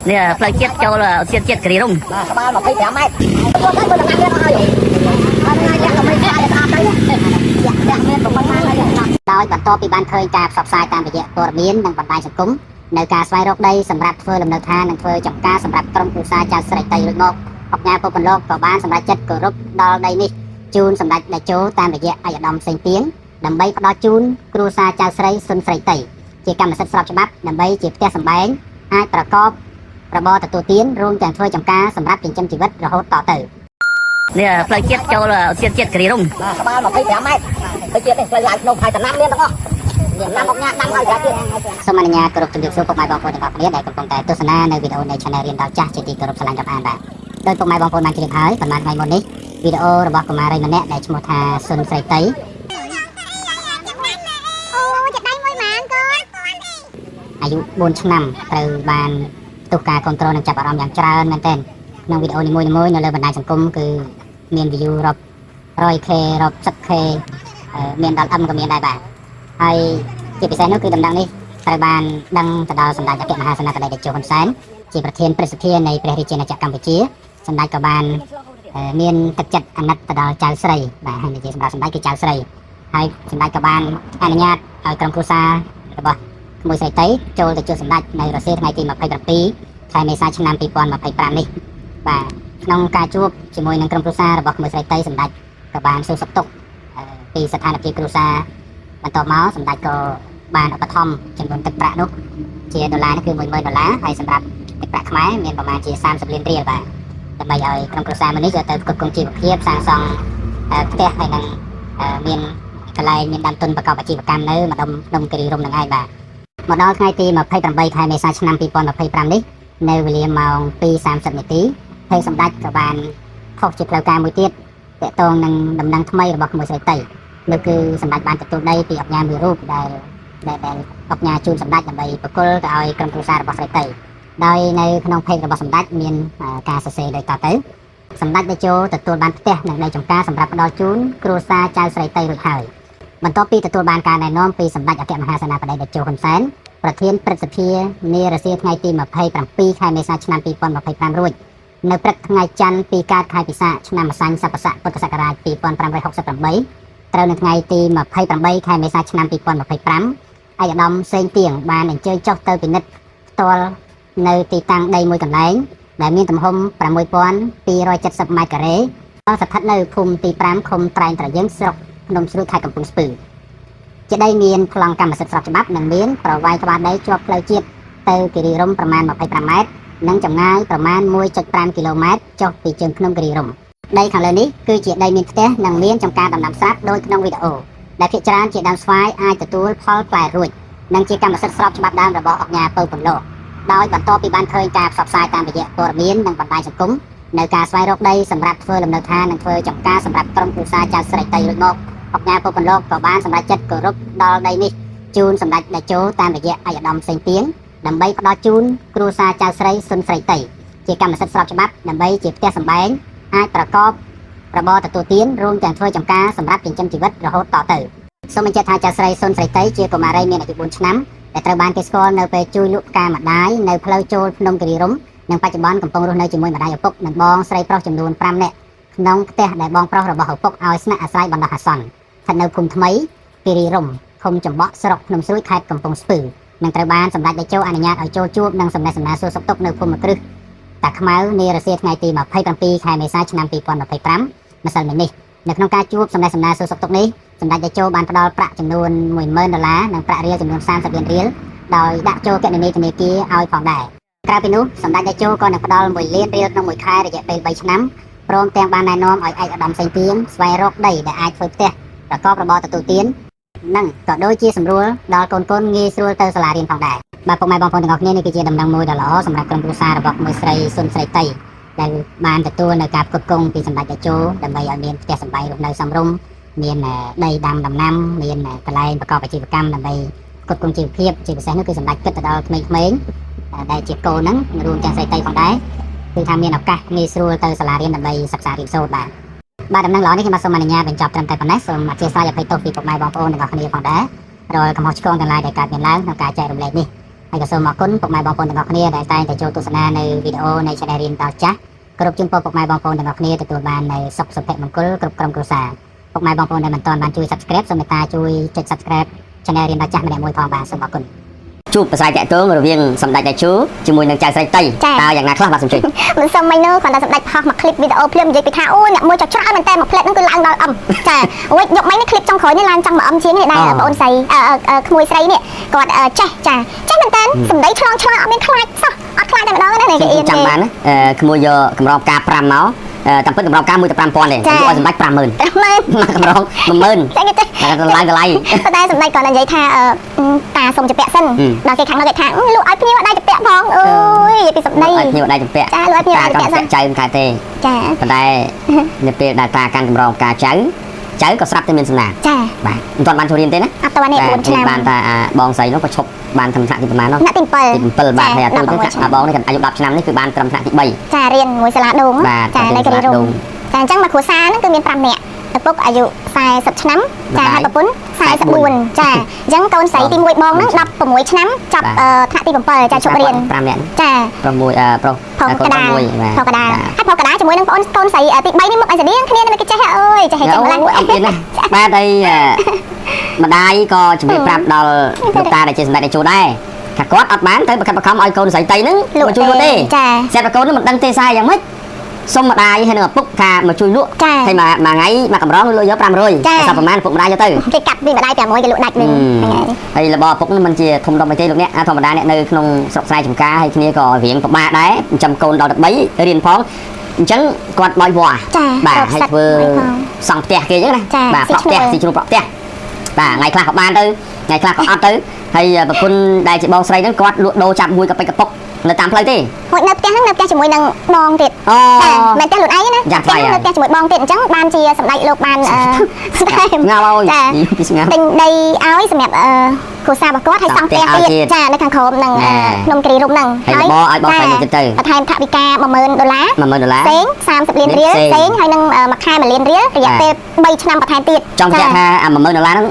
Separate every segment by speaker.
Speaker 1: nè phải chết châu là chết cái gì không
Speaker 2: các bạn mà thấy thẻ máy tôi thấy tôi là ăn rồiដោយបន្តពីបានឃើញការផ្សព្វផ្សាយតាមរយៈព័ត៌មាននិងបណ្ដាញសង្គមនៅការស្វែងរកដីសម្រាប់ធ្វើលំនៅឋាននិងធ្វើចំការសម្រាប់ក្រុមគ្រួសារចៅស្រីតីរួចមកអង្គការពុកពន្លកក៏បានសម្រេចចិត្តគោរពដល់ដីនេះជូនសម្ដេចតេជោតាមរយៈឯកឧត្តមសេងទៀងដើម្បីផ្ដល់ជូនគ្រួសារចៅស្រីសុនស្រីតីជាកម្មសិទ្ធិស្របច្បាប់ដើម្បីជាផ្ទះសម្បែងអាចប្រកបរបរទទួលទានរួមទាំងធ្វើចំការសម្រាប់ចិញ្ចឹមជីវិតរហូតតទៅ
Speaker 1: nè phải chết châu là chết cái gì không
Speaker 2: ក្បាល25ម៉ែត្រទៅទៀតនេះផ្លូវឡើងក្នុងខែតំណាំមានទាំងអស់មានណាមកញ៉ាំដាំហើយចាទៀតសូមអនុញ្ញាតគោរពជំរាបសួរពុកម៉ែបងប្អូនទាំងអស់គ្នាដែលកំពុងតែទស្សនានៅវីដេអូនៃ Channel រៀនដល់ចាស់ជាទីគោរពស្រឡាញ់រាប់អានបាទដោយពុកម៉ែបងប្អូនបានជ្រាបហើយប៉ុន្មានថ្ងៃមុននេះវីដេអូរបស់កុមារីម្នាក់ដែលឈ្មោះថាសុនស្រីតីអាយុ4ឆ្នាំត្រូវបានផ្ទុះការគ្រប់គ្រងនិងចាប់អារម្មណ៍យ៉ាងច្រើនមែនទែនក្នុងវីដេអូនីមួយៗនៅលើបណ្ដាញសង្គមគឺមាន view រាប់ 100k រាប់ 10k មានដល់ M ក៏មានដែរបាទហើយជាពិសេសនោះគឺដំណឹងនេះត្រូវបានដឹងទៅដល់សម្ដេចអគ្គមហាសេនាបតីតេជោហ៊ុនសែនជាប្រធានព្រឹទ្ធសភានៃព្រះរាជាណាចក្រកម្ពុជាសម្ដេចក៏បានមានទឹកចិត្តអាណិតទៅដល់ចៅស្រីបាទហើយនិយាយសម្រាប់សម្ដេចគឺចៅស្រីហើយសម្ដេចក៏បានអនុញ្ញាតឲ្យក្រុមគ្រួសាររបស់ក្មួយស្រីតីចូលទៅជួបសម្ដេចនៅរសៀលថ្ងៃទី27ខែមេសាឆ្នាំ2025នេះបាទក្នុងការជួបជាមួយនឹងក្រុមគ្រួសាររបស់ក្មួយស្រីតីសម្ដេចក៏បានសួរសុខទុក្ខពីស្ថានភាពគ្រួសារបន្ទាប់មកសម្ដេចក៏បានឧបត្ថម្ភចំនួនទឹកប្រាក់នោះជាដុល្លារនេះគឺ$10000ហើយសម្រាប់ទឹកប្រាក់ខ្មែរមានប្រមាណជា30លានរៀលបាទដើម្បីឲ្យក្រុមគ្រួសារមួយនេះយកទៅផ្គត់ផ្គង់ជីវភាពសាងសង់ផ្ទះហើយនឹងមានកន្លែងមានដើមទុនប្រកបអាជីវកម្មនៅម្ដុំភ្នំគិរីរម្យនឹងឯងបាទមកដល់ថ្ងៃទី28ខែមេសាឆ្នាំ2025នេះនៅវេលាម៉ោង 2:30 នាទីហើយសម្ដេចក៏បានផុសជាផ្លូវការមួយទៀតទាក់ទងនឹងដំណឹងថ្មីរបស់ក្មួយស្រីតីនោះគឺសម្ដេចបានទទួលដីពីអង្គការមួយរូបដែលអង្គការជូនសម្ដេចដើម្បីប្រគល់ទៅឲ្យក្រុមគ្រួសាររបស់ស្រីតីដោយនៅក្នុងเพจរបស់សម្ដេចមានការសរសេរដូចតទៅសម្ដេចតេជោទទួលបានផ្ទះនិងដីចម្ការសម្រាប់ផ្ដល់ជូនគ្រួសារចៅស្រីតីរួចហើយបន្ទាប់ពីទទួលបានការណែនាំពីសម្ដេចអគ្គមហាសេនាបតីតេជោហ៊ុនសែនប្រធានព្រឹទ្ធសភានារសៀលថ្ងៃទី27ខែមេសាឆ្នាំ2025រួចនៅព្រឹកថ្ងៃច័ន្ទពីកើតខែពិសាខឆ្នាំម្សាញ់ស័កស័កពុទ្ធសករាជ2568ត្រូវនៅថ្ងៃទី28ខែមេសាឆ្នាំ2025ឯកឧត្តមសេងទៀងបានអញ្ជើញចុះទៅពិនិត្យផ្ទាល់នៅទីតាំងដីមួយកន្លែងដែលមានទំហំ6270ម៉ែត្រការ៉េស្ថិតនៅភូមិទី5ឃុំត្រែងត្រយើងស្រុកភ្នំស្រួយខេត្តកំពង់ស្ពឺជាដីមានប្លង់កម្មសិទ្ធិស្របច្បាប់និងមានប្រវែងក្បាលដីជាប់ផ្លូវជាតិទៅគិរីរម្យប្រមាណ25ម៉ែត្រនិងចម្ងាយប្រមាណ 1.5 គីឡូម៉ែត្រចុះពីជើងភ្នំគិរីរម្យដីខាងលើនេះគឺជាដីមានផ្ទះនិងមានចំការដំណាំស្រាប់ដោយក្នុងវីដេអូដែលភាគច្រើនជាដើមស្វាយអាចទទួលផលផ្លែរួចនិងជាកម្មសិទ្ធិស្របច្បាប់ដើមរបស់អង្គការពុកពន្លកដោយបន្តពីបានឃើញការផ្សព្វផ្សាយតាមរយៈព័ត៌មាននិងបណ្ដាញសង្គមនៅការស្វែងរកដីសម្រាប់ធ្វើលំនៅឋាននិងធ្វើចំការសម្រាប់ក្រុមគ្រួសារចៅស្រីតីរួចមកអង្គការពុកពន្លកក៏បានសម្រេចចិត្តគោរពដល់ដីនេះជូនសម្ដេចតេជោតាមរយៈឯកឧត្តមសេងទៀងដើម្បីផ្ដល់ជូនគ្រួសារចៅស្រីសុនស្រីតីជាកម្មសិទ្ធិស្របច្បាប់ដើម្បីជាផ្ទះសម្បែងអាចប្រកបរបរទទួលទានរួមទាំងធ្វើចំការសម្រាប់ចិញ្ចឹមជីវិតរហូតតទៅសូមបញ្ជាក់ថាចៅស្រីសុនស្រីតីជាកុមារីមានអាយុ4ឆ្នាំដែលត្រូវបានគេស្គាល់នៅពេលជួយលក់ផ្កាម្ដាយនៅផ្លូវចូលភ្នំគិរីរម្យនិងបច្ចុប្បន្នកំពុងរស់នៅជាមួយម្ដាយឪពុកនិងបងស្រីប្រុសចំនួន5នាក់ក្នុងផ្ទះដែលបងប្រុសរបស់ឪពុកឲ្យស្នាក់អាស្រ័យបណ្ដោះអាសន្នស្ថិតនៅភូមិថ្មីគិរីរម្យឃុំចំបក់ស្រុកភ្នំស្រួយខេត្តកំពង់ស្ពឺនឹងត្រូវបានសម្ដេចតេជោអនុញ្ញាតឲ្យចូលជួបនិងសំណេះសំណាលសួរសុខទុក្ខនៅភូមិគ្រឹះតាខ្មៅនារសៀលថ្ងៃទី27ខែមេសាឆ្នាំ2025ម្សិលមិញនេះនៅក្នុងការជួបសំណេះសំណាលសួរសុខទុក្ខនេះសម្ដេចតេជោបានផ្ដល់ប្រាក់ចំនួន$10000និងប្រាក់រៀលចំនួន30លានរៀលដោយដាក់ចូលគណនីធនាគារឲ្យផងដែរក្រៅពីនោះសម្ដេចតេជោក៏នឹងផ្ដល់1លានរៀលក្នុងមួយខែរយៈពេល3ឆ្នាំព្រមទាំងបានណែនាំឲ្យឯកឧត្តមសេងទៀងស្វែងរកដីដែលអាចធ្វើផ្ទះប្រកបរបរទទួលទាននិងក៏ដូចជាសម្រួលដល់កូនងាយស្រួលទៅសាលារៀនផងដែរបាទពុកម៉ែបងប្អូនទាំងអស់គ្នានេះគឺជាដំណឹងមួយដ៏ល្អសម្រាប់ក្រុមគ្រួសាររបស់មួយស្រីសុនស្រីតីដែលបានទទួលនៅការផ្គត់ផ្គង់ពីសម្ដេចតេជោដើម្បីឲ្យមានផ្ទះសម្បែងរស់នៅសមរម្យមានដីដាំដំណាំមានកន្លែងប្រកបអាជីវកម្មដើម្បីផ្គត់ផ្គង់ជីវភាពជាពិសេសនោះគឺសម្ដេចគិតទៅដល់ក្មេងៗដែលជាកូនហ្នឹងរួមទាំងស្រីតីផងដែរគឺថាមានឱកាសងាយស្រួលទៅសាលារៀនដើម្បីសិក្សារៀនសូត្របាទដំណឹងល្អនេះខ្ញុំសូមអនុញ្ញាតបញ្ចប់ត្រឹមតែប៉ុណ្ណេះសូមអធិស្ឋានអភ័យទោសពីពុកម៉ែបងប្អូនទាំងអស់គ្នាផងដែររាល់កំហុសឆ្គងទាំងឡាយដែលកើតមានឡើងក្នុងការចែករំលែកនេះ ហើយក៏សូមអរគុណពុកម៉ែបងប្អូនទាំងអស់គ្នាដែលតែងតែចូលទស្សនានៅវីដេអូនៃ Channel រៀនដល់ចាស់គ្រប់ជូនពរពុកម៉ែបងប្អូនទាំងអស់គ្នាទទួលបាននូវសុខភមង្គលគ្រប់ក្រុមគ្រួសារពុកម៉ែបងប្អូនដែលមិនទាន់បានជួយ Subscribe សូមមេត្តាជួយចុច Subscribe Channel រៀនដល់ចាស់ម្នាក់មួយផងបាទសូមអរគុណជួបប្រស័យតាក់ទងរវាងសម្ដេចតេជោជាមួយនឹងចៅស្រីតីតើយ៉ាងណាខ្លះបាទសូមជួយមិនសូមមិននោះគាត់ថាសម្ដេចផុសមួយคลิปវីដេអូភ្លាមនិយាយពីថាអូអ្នកមួយចោះច្រើនមែនតើមួយផ្លែតហ្នឹងគឺឡើងដល់អឹមចាអូយយកមិញនេះคลิปចុងក្រោយនេះឡើងចង់មកអឹមជាងនេះដែរបងអូនស្រីក្មួយស្រីនេះគាត់ចេះចាចេះមែនតើសម្ដីឆ្លងអត់មានខ្លាចសោះអត់ខ្លាចតែម្ដងណាគេអៀនចាំបានណាក្មួយយកកម្រងការ5មកតាមពិតកម្រងការមួយទៅ 5000 ទេយកឲ្យសម្ដេច 50000 កម្រង 10000 ចាគេទៅឡើងកន្លែងតែសម្ដេចគាត់និយាយថាតាសុំជពាក់សិនដល់គេខាងនោះគេថាលក់ឲ្យភ្ញៀវដៃជពាក់ផងអូយនិយាយពីសម្ដីឲ្យភ្ញៀវដៃជពាក់ចាលក់ឲ្យភ្ញៀវដៃជពាក់សិនចៅខែទេចាប៉ុន្តែនៅពេលដែលតាកាន់កម្រងការចៅក៏ស្រាប់តែមានសំណាងចាបាទមិនទាន់បានចូលរៀនទេណាអត់ទាន់នេះ4ឆ្នាំបានតែបងស្រីនោះក៏ឈប់បានត្រឹមថ្នាក់ទីប្រហែលនោះថ្នាក់ទី7បាទហើយអាទូទៅបងនេះអាយុ10ឆ្នាំនេះគឺបានត្រឹមថ្នាក់ទី3ចារៀនមួយសាលាដូងចានៅគិរីរំចាអញ្ចឹងមកគ្រួសារហ្នឹងគឺមាន5នាក់ឪពុកអាយុ40ឆ្នាំចាហើយប្រពន្ធ44ចាអញ្ចឹងកូនស្រីទី1បងហ្នឹង16ឆ្នាំចាប់ថ្នាក់ទី7ចាជប់រៀន5នាក់ចា6ប្រុសកដាហើយប្រុសកដាជាមួយនឹងបងកូនស្រីទី3នេះមុខអីស្តៀងគ្នានឹងគេចេះអើយចេះចឹងម្ល៉េះអត់ទៀតណាបាទហើយម្ដាយក៏ជំរាបប្រាប់ដល់លោកតាដែលជាសម្ដេចតេជោដែរថាគាត់អត់បានទៅបខិតបខំឲ្យកូនស្រីតីហ្នឹងមកជួយលក់ទេចាស្រាប់តែកូនហ្នឹងមិនដឹងទេសារយ៉ាងម៉េចសុំម្ដាយហើយនឹងឪពុកថាមកជួយលក់ហើយមួយថ្ងៃមកកម្រងលក់យក500តែប្រហែលឪពុកម្ដាយយកទៅគេកាត់ពីម្ដាយ500គេលក់ដាច់នឹងហើយរបស់ឪពុកហ្នឹងមិនជាធំដុំអីទេលោកអ្នកធម្មតាអ្នកនៅក្នុងស្រុកស្រែចំការហើយគ្នាក៏រៀងពិបាកដែរចិញ្ចឹមកូនដល់13រៀនផងអញ្ចឹងគាត់បោយវ៉ាបាទហើយធ្វើសង់ផ្ទះគេអញ្ចឹងណាបាទប្រក់ផ្ទះស៊ីជ្រូកប្រក់ផ្ទះបាទថ្ងៃខ្លះក៏បានទៅថ្ងៃខ្លះក៏អត់ទៅហើយប្រពន្ធដែលជាបងស្រីហ្នឹងគាត់លក់ដូរចាប់មួយកពិកកពុកនៅតាមផ្លូវទេហូចនៅផ្ទះហ្នឹងនៅផ្ទះជាមួយនឹងបងទៀតអូមិនផ្ទះខ្លួនឯងណាចាផ្ទះនៅផ្ទះជាមួយបងទៀតអញ្ចឹងបានជាសម្ដេចលោកបានងាប់ឲ្យពីស្ងាត់ទិញដីឲ្យសម្រាប់គ្រួសាររបស់គាត់ហើយសង់ផ្ទះទៀតចានៅខាងក្រោមនឹងក្នុងគិរីរំហ្នឹងហើយបោឲ្យបងស្រីមកទៀតទៅបន្ថែមថវិកា$10000ផ្សេង30លានរៀលផ្សេងហើយនឹងមួយខែ1លានរៀលរយៈពេល3ឆ្នាំបន្ថែមទៀតចង់និយាយថា$10000ហ្នឹង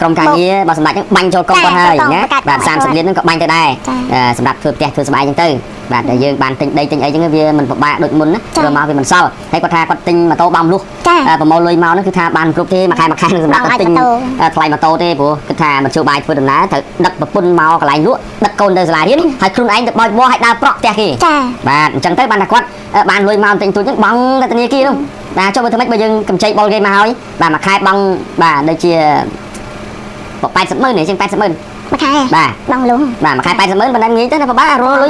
Speaker 2: ក្រុមការងាររបស់សម្ដេចហ្នឹងបាញ់ចូលកុំគាត់ហើយណាបាទ30លានហ្នឹងក៏បាញ់ទៅដែរសម្រាប់ធ្វើផ្ទះធ្វើស្បែកអញ្ចឹងទៅបាទតែយើងបានទិញដីទិញអីចឹងវាមិនពិបាកដូចមុនណាព្រោះមកវាមិនសល់ហើយគាត់ថាគាត់ទិញម៉ូតូបោមលុះប្រមូលលុយមកហ្នឹងគឺថាបានគ្រប់ទេមួយខែនឹងសម្រាប់ទិញថ្លៃម៉ូតូទេព្រោះគឺថាមធ្យោបាយធ្វើដំណើរត្រូវដឹកប្រពន្ធមកកន្លែងលក់ដឹកកូនទៅសាលារៀនហើយខ្លួនឯងទៅបោចវ៉ាឲ្យដើរប្រក់ផ្ទះគេចាបាទអញ្ចឹងទៅបានថាគាត់បានលុយមកទិញទូចហ្នឹងបង់ទៅធនាគារនោះបាទចុះមើលធ្វើម៉េចបើយើងកម្ចីបុលគេមកហើយបាទមួយខែបង់បាទដូចជា800000នេះជាង800000មួយខែបាទបងលុងបាទមួយខែ800000ប៉ុណ្ណឹងងាយទៅណាពិបាករលុយ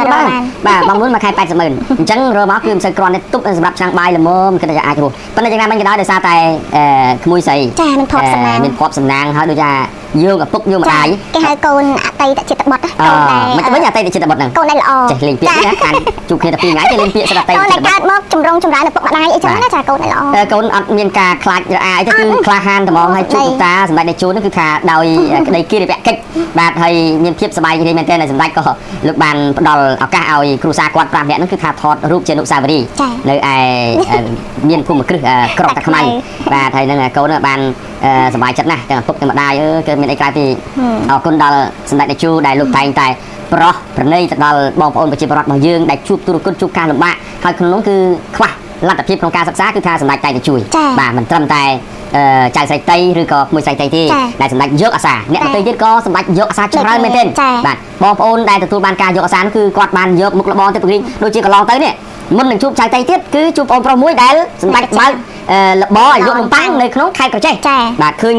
Speaker 2: បាទបងលុងមួយខែ800000អញ្ចឹងរកមកគឺមិនសូវគ្រាន់ទេទុកសម្រាប់ឆ្នាំងបាយល្មមគិតថាអាចរស់ប៉ុន្តែយ៉ាងណាមិញក៏ដោយសារតែក្មួយស្រីចាមានភ័ព្វសំណាងហើយដូចថាយើងឪពុកយើងម្ដាយគេហៅកូនអតីតចិត្តបុត្រកូនដែលមិនវិញអតីតចិត្តបុត្រហ្នឹងកូនដែលល្អចេះលេងពាក្យណាខានជួបគ្នាតែ2ថ្ងៃគេលេងពាក្យស្ដាប់តែកូនដែលកើតមកចម្រុងចម្រើនឪពុកម្ដាយអីចឹងណាចាកូនដែលល្អកូនអត់មានការខ្លាចរអាអីទេគឺក្លាហានត្មងហើយជួបតាសម្ដេចតេជោនេះគឺថាដោយក្តីគិរិយកិច្ចបាទហើយមានភាពសប្បាយរីករាយមែនទែនហើយសម្ដេចក៏លោកបានផ្ដល់ឱកាសឲ្យគ្រួសារគាត់5នាក់ហ្នឹងគឺថាថតរូបជាអនុស្សាវរីយ៍នៅឯមានភូមិគ្រឹះក្រុងតាខ្មៅបាទហើយនឹងកូនបានសប្បាយចិត្តណាស់ទាំងឪពុកទាំងម្ដាយគឺមានអីក្រៅពីអរគុណដល់សម្ដេចតេជោដែលលោកតែងតែប្រោះប្រណីទៅដល់បងប្អូនប្រជាពលរដ្ឋរបស់យើងដែលជួបទុរគតជួបការលំបាកហើយក្នុងនោះគឺខ្វះលទ្ធភាពក្នុងការសិក្សាគឺថាសម្ដេចតែងតែជួយបាទមិនត្រឹមតែចៅស្រីតីឬក៏ក្មួយស្រីតីទេដែលសម្ដេចយកអាសាអ្នកដទៃទៀតក៏សម្ដេចយកអាសាច្រើនមែនទេបាទបងប្អូនដែលទទួលបានការយកអាសាគឺគាត់បានយកមុខរបរទៅពង្រីកដូចជាកន្លងទៅនេះមុននឹងជួបចៅតីទៀតគឺជួបបងប្រុសមួយដែលសម្ដេចបើកលបឲ្យលក់នំប៉័ងនៅក្នុងខេត្តក្រចេះបាទឃើញ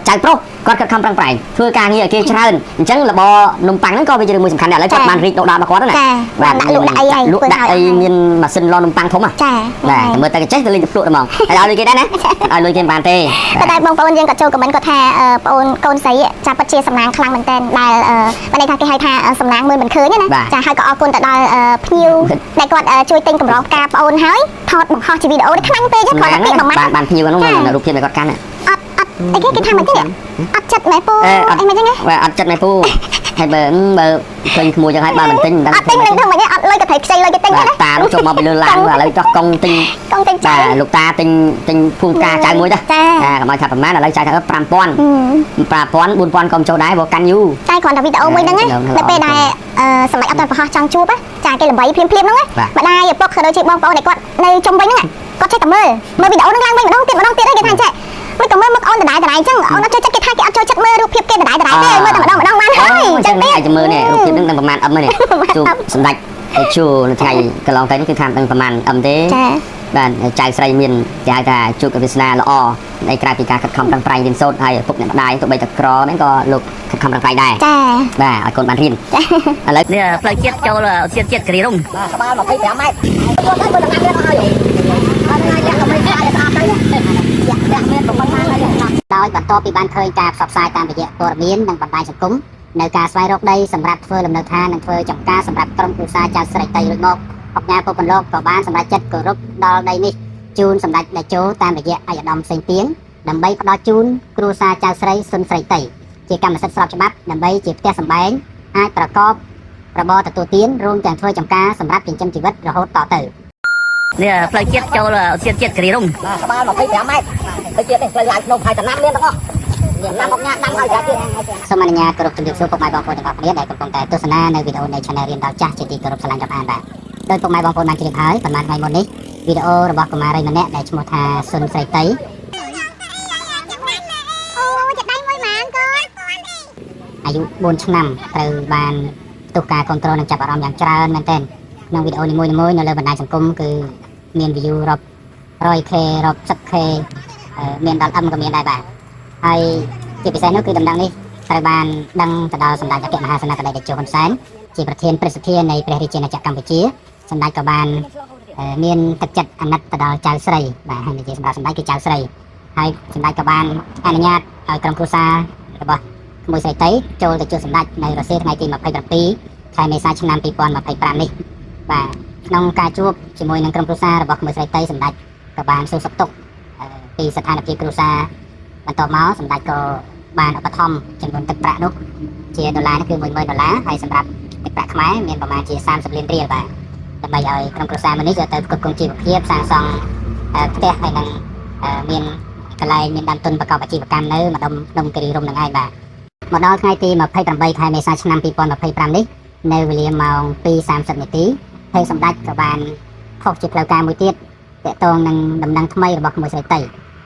Speaker 2: ចៅប្រុសគាត់ខិតខំប្រឹងប្រែងធ្វើការងារឲ្យគេច្រើនអញ្ចឹងលបនំប៉័ងហ្នឹងក៏វាជារឿងមួយសំខាន់ដែរឥឡូវគាត់បានរីកដុសដាលរបស់គាត់ណាបាទដាក់លក់ដាក់អីហើយលក់ដាក់អីមានម៉ាស៊ីនលនំប៉័ងធំចាបាទមើលតែក្រចេះទៅលេងទៅភ្លក់ហ្មងហើយឲ្យលុយគេដែរណាឲ្យលុយគេមិនបានទេតែបងប្អូនយើងក៏ចូលខមមិនគាត់ថាបងអូនកូនស្រីចាប់ពិតជាសំណាងខ្លាំងមែនតើដែលបានន័យថាគេហៅថាសំណាងមើលមិនឃើញណាចាហើយក៏អរគុណទៅដល់ភ្ញៀវដែលគាត់ជួយទិញកម្រងផ្កាបងអូនហើយថតបង្ហោះជាវីដេអូនេះខ្លាំងពេកគាត់តែពាក្យមួយម៉ាត់បានភ្ញៀវហ្នឹងរូបភាពដែលគាត់កាន់អីគេថាមិនទេអត់ចិត្តម៉ែពូអីមិនចឹងបាទអត់ចិត្តម៉ែពូហើយបើឃើញក្មួយចឹងហើយបើមិនទិញមិនដឹងអត់ទិញនឹងធ្វើមិនអត់លុយក៏ត្រូវ
Speaker 3: ហើយខ្ចីលុយគេទិញណា
Speaker 1: តានោះចូលមកពីលើឡានឥឡូវចោះកង់ទិញ
Speaker 3: កង់ទិញចៅ
Speaker 1: បាទលោកតាទិញភូមិការចៅមួយទៅ
Speaker 3: ចា
Speaker 1: កុំឲ្យថាប្រហែលឥឡូវចៅថា5000 4000ក៏ចូលដែរព្រោះកាន់យូរ
Speaker 3: តែគ្រាន់តែវីដេអូមួយហ្នឹងនៅពេលដែលសម្ដេចអត់ទាន់ប្រហោះចង់ជួបចាគេល្បីភ្លាមហ្នឹងម្ដាយឪពុកក៏ដូចជាបងប្អូនដែលគាត់នៅជុំវិញហ្នឹងគាត់ចេះតែមើលវីដេអូហ្នឹងឡើងវិញម្ដងទៀតគេថាចេះមិនក៏មើលមកអូនដដែលអញ្ចឹងអូនអត់ចូលចិត្តគេថាគេអត់ចូលចិត្តមើលរូបភាពគេដដែលទេមើលតែម្ដងបានហើយអញ្ចឹងទៀត
Speaker 1: អាចមើលនេះរូបភាពហ្នឹងនឹងប្រហែលអឹមនេះជួបសម្ដេចជួនៅថ្ងៃកន្លងទៅនេះគឺថានឹងប្រហែលអឹមទេ
Speaker 3: ចា
Speaker 1: បាទចៅស្រីមានគេហៅថាជួបកវាសនាល្អនៃក្រៅពីការខិតខំប្រឹងប្រែងរៀនសូត្រហើយឪពុកអ្នកម្ដាយទោះបីតែក្រហ្នឹងក៏លោកខិតខំប្រឹងប្រែងដែរ
Speaker 3: ចា
Speaker 1: បាទឲ្យកូនបានរៀនឥឡូវនេះផ្លូវជាតិចូលជាតិគ្រីរុងក្បាល25ម៉ែត្រ
Speaker 2: ដោយបន្ទាប់ពីបានឃើញការផ្សព្វផ្សាយតាមរយៈព័ត៌មាននិងបណ្ដាញសង្គមនៅការស្វែងរកដីសម្រាប់ធ្វើលំនៅឋាននិងធ្វើចំការសម្រាប់ក្រុមគ្រួសារចៅស្រីតីរួចមកអង្គការពុកពន្លកក៏បានសម្រេចចិត្តគោរពដល់ដីនេះជូនសម្ដេចតេជោតាមរយៈឯកឧត្តមសេងទៀងដើម្បីផ្ដល់ជូនគ្រួសារចៅស្រីសុនស្រីតីជាកម្មសិទ្ធិស្របច្បាប់ដើម្បីជាផ្ទះសម្បែងអាចប្រកបរបរទទួលទានរួមទាំងធ្វើចំការសម្រាប់ចិញ្ចឹមជីវិតរហូតតទៅ
Speaker 1: នេះផ្លូវជាតិចូលជាតិគ្រីរុងក្បាល25ម៉ែត្រផ្លូវជាតិនេះផ្លូវឡើងភ្នំហើយតំណាំមានទាំងអស់មានណាំមកញ៉ាំដាំហើយចាទៀត
Speaker 2: សូមអនុញ្ញាតគោរពជំរាបសួរពុកម៉ែបងប្អូនទាំងអស់គ្នាដែលកំពុងតែទស្សនានៅវីដេអូនៃ Channel រៀនដល់ចាស់ជាទីគោរពស្រឡាញ់រាប់អានបាទដោយពុកម៉ែបងប្អូនបានជ្រាបហើយប៉ុន្មានថ្ងៃមុននេះវីដេអូរបស់កុមារីម្នាក់ដែលឈ្មោះថាសុនស្រីតី
Speaker 3: អូចិត្តដៃមួយម៉ានកូន
Speaker 2: អាយុ4ឆ្នាំត្រូវបានផ្ទុះការគ្រប់គ្រងនិងចាប់អារម្មណ៍យ៉ាងច្រើនមែនទែនក្នុងវីដេអូនីមួយៗនៅលើបណ្ដាញសង្គមគឺមាន view រាប់ 100k រាប់ 10k មានដល់ M ក៏មានដែរបាទហើយជាពិសេសនោះគឺដំណឹងនេះត្រូវបានដឹងទៅដល់សម្ដេចអគ្គមហាសេនាបតីតេជោហ៊ុនសែនជាប្រធានព្រឹទ្ធសភានៃព្រះរាជាណាចក្រកម្ពុជាសម្ដេចក៏បានមានទឹកចិត្តអាណិតទៅដល់ចៅស្រីបាទហើយនិយាយសម្រាប់សម្ដេចគឺចៅស្រីហើយសម្ដេចក៏បានអនុញ្ញាតឲ្យក្រុមគ្រួសាររបស់ក្មួយស្រីតីចូលទៅជួបសម្ដេចនៅរសៀលថ្ងៃទី27ខែមេសាឆ្នាំ2025នេះបាទក្នុងការជួបជាមួយនឹងក្រុមគ្រួសាររបស់ក្មួយស្រីតីសម្ដេចក៏បានសួរសុខទុក្ខពីស្ថានភាពគ្រួសារបន្ទាប់មកសម្ដេចក៏បានឧបត្ថម្ភចំនួនទឹកប្រាក់នោះជាដុល្លារនេះគឺ$10000ហើយសម្រាប់ទឹកប្រាក់ខ្មែរមានប្រមាណជា30លានរៀលបាទដើម្បីឲ្យក្រុមគ្រួសារមួយនេះយកទៅផ្គត់ផ្គង់ជីវភាពសាងសង់ផ្ទះហើយនឹងមានកន្លែងមានដើមទុនប្រកបអាជីវកម្មនៅម្ដុំភ្នំគិរីរម្យនឹងឯងបាទមកដល់ថ្ងៃទី28ខែមេសាឆ្នាំ2025នេះនៅវេលាម៉ោង 2:30 នាទីហើយសម្ដេចក៏បានផុសជាផ្លូវការមួយទៀតទាក់ទងនឹងដំណឹងថ្មីរបស់ក្មួយស្រីតី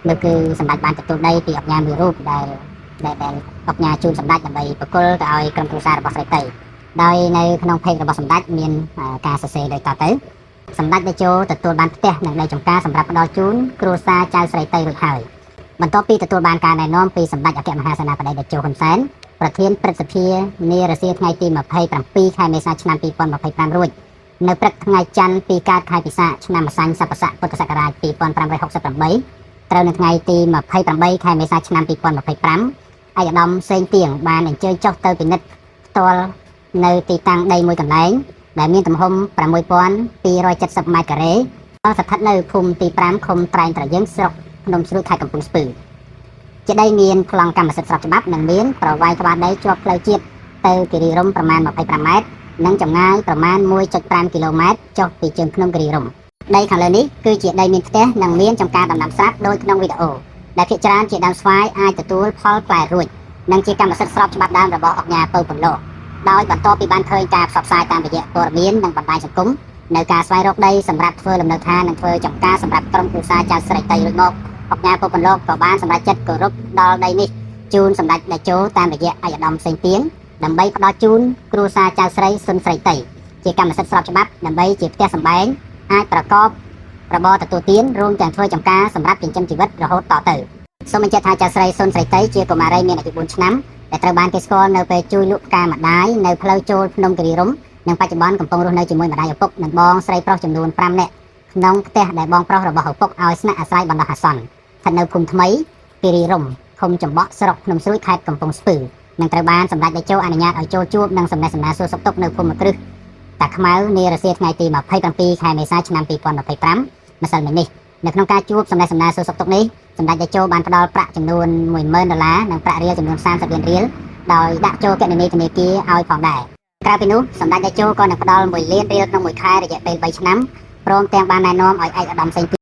Speaker 2: នោះគឺសម្ដេចបានទទួលដីពីអង្គការមួយរូបដែលអង្គការជូនសម្ដេចដើម្បីប្រគល់ទៅឲ្យក្រុមគ្រួសាររបស់ស្រីតីដោយនៅក្នុងเพจរបស់សម្ដេចមានការសរសេរដូចតទៅសម្ដេចតេជោទទួលបានផ្ទះនិងដីចំការសម្រាប់ផ្ដល់ជូនគ្រួសារចៅស្រីតីរួចហើយបន្ទាប់ពីទទួលបានការណែនាំពីសម្ដេចអគ្គមហាសេនាបតីតេជោហ៊ុនសែនប្រធានព្រឹទ្ធសភានារសៀលថ្ងៃទី27ខែមេសាឆ្នាំ2025រួចនៅព្រឹកថ្ងៃច័ន្ទពីកើតខែពិសាខឆ្នាំម្សាញ់ស័កស័កពុទ្ធសករាជ2568ត្រូវនៅថ្ងៃទី28ខែមេសាឆ្នាំ2025ឯកឧត្តមសេងទៀងបានអញ្ជើញចុះទៅពិនិត្យផ្ទាល់នៅទីតាំងដីមួយកន្លែងដែលមានទំហំ6270ម៉ែត្រការ៉េស្ថិតនៅភូមិទី5ឃុំត្រែងត្រយើងស្រុកភ្នំស្រួយខេត្តកំពង់ស្ពឺជាដីមានប្លង់កម្មសិទ្ធិស្របច្បាប់និងមានប្រវែងក្បាលដីជាប់ផ្លូវជាតិទៅគិរីរម្យប្រមាណ25ម៉ែត្រនិងចម្ងាយប្រមាណ 1.5 គីឡូម៉ែត្រចុះពីជើងភ្នំគិរីរម្យដីខាងលើនេះគឺជាដីមានផ្ទះនិងមានចំការដំណាំស្រាប់ដោយក្នុងវីដេអូដែលភាគច្រើនជាដើមស្វាយអាចទទួលផលផ្លែរួចនិងជាកម្មសិទ្ធិស្របច្បាប់ដើមរបស់អង្គការពុកពន្លកដោយបន្ទាប់ពីបានឃើញការផ្សព្វផ្សាយតាមរយៈព័ត៌មាននិងបណ្ដាញសង្គមនៅការស្វែងរកដីសម្រាប់ធ្វើលំនៅឋាននិងធ្វើចំការសម្រាប់ក្រុមគ្រួសារចៅស្រីតីរួចមកអង្គការពុកពន្លកក៏បានសម្រេចចិត្តគោរពដល់ដីនេះជូនសម្ដេចតេជោតាមរយៈឯកឧត្តមសេងទៀងដើម្បីផ្ដល់ជូនគ្រួសារចៅស្រីសុនស្រីតីជាកម្មសិទ្ធិស្របច្បាប់ដើម្បីជាផ្ទះសម្បែងអាចប្រកបរបរទទួលទានរួមទាំងធ្វើចំការសម្រាប់ចិញ្ចឹមជីវិតរហូតតទៅសូមបញ្ជាក់ថាចៅស្រីសុនស្រីតីជាកុមារីមានអាយុ4ឆ្នាំដែលត្រូវបានគេស្គាល់នៅពេលជួយលក់ផ្កាម្ដាយនៅផ្លូវចូលភ្នំគិរីរម្យនិងបច្ចុប្បន្នកំពុងរស់នៅជាមួយម្ដាយឪពុកនិងបងស្រីប្រុសចំនួន5នាក់ក្នុងផ្ទះដែលបងប្រុសរបស់ឪពុកឲ្យស្នាក់អាស្រ័យបណ្ដោះអាសន្នស្ថិតនៅភូមិថ្មីគិរីរម្យឃុំចំបក់ស្រុកភ្នំស្រួយខេត្តកំពង់ស្ពឺនិងត្រូវបានសម្ដេចតេជោអនុញ្ញាតឲ្យចូលជួបនិងសំណេះសំណាលសួរសុខទុក្ខនៅភូមិគ្រឹះតាខ្មៅនារសៀលថ្ងៃទី27ខែមេសាឆ្នាំ2025ម្សិលមិញនេះនៅក្នុងការជួបសំណេះសំណាលសួរសុខទុក្ខនេះសម្ដេចតេជោបានផ្ដល់ប្រាក់ចំនួន$10000និងប្រាក់រៀលចំនួន30លានរៀលដោយដាក់ចូលគណនីធនាគារឲ្យផងដែរ ក្រៅពីនោះសម្ដេចតេជោក៏នឹងផ្ដល់1 លានរៀលក្នុងមួយខែរយៈពេល3 ឆ្នាំព្រមទាំងបានណែនាំឲ្យឯកឧត្តមសេង